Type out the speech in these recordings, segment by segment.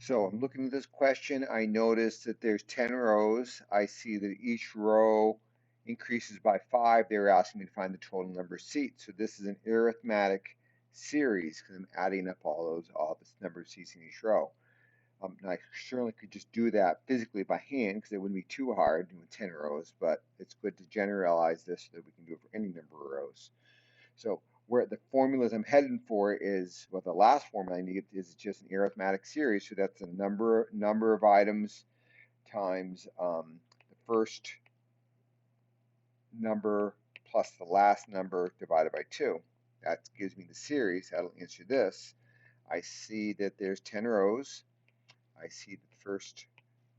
So I'm looking at this question. I notice that there's 10 rows. I see that each row increases by 5. They were asking me to find the total number of seats. So this is an arithmetic series because I'm adding up all this number of seats in each row. And I certainly could just do that physically by hand because it wouldn't be too hard doing 10 rows, but it's good to generalize this so that we can do it for any number of rows. So where the formulas I'm heading for is, well, the last formula I need is just an arithmetic series. So that's the number of items times the first number plus the last number divided by 2. That gives me the series. That'll answer this. I see that there's 10 rows. I see that the first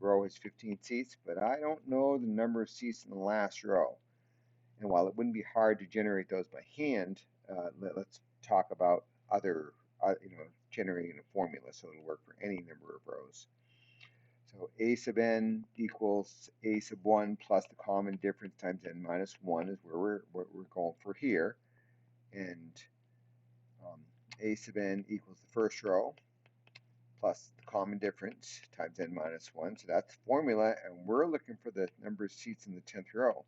row has 15 seats, but I don't know the number of seats in the last row. And while it wouldn't be hard to generate those by hand, let's talk about other, generating a formula so it'll work for any number of rows. So a sub n equals a sub 1 plus the common difference times n minus 1 is what we're going for here. And a sub n equals the first row plus the common difference times n minus 1. So that's the formula, and we're looking for the number of seats in the 10th row.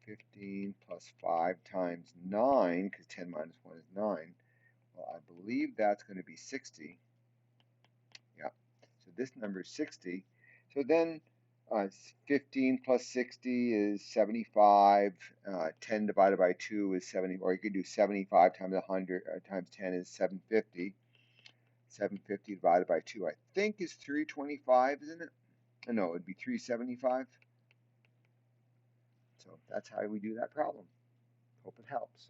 15 plus 5 times 9, because 10 minus 1 is 9. Well, I believe that's going to be 60. Yeah, so this number is 60. So then 15 plus 60 is 75. 10 divided by 2 is 70, or you could do 75 times 100 times 10 is 750. 750 divided by 2, I think, is 325, isn't it? No, it'd be 375. So that's how we do that problem. Hope it helps.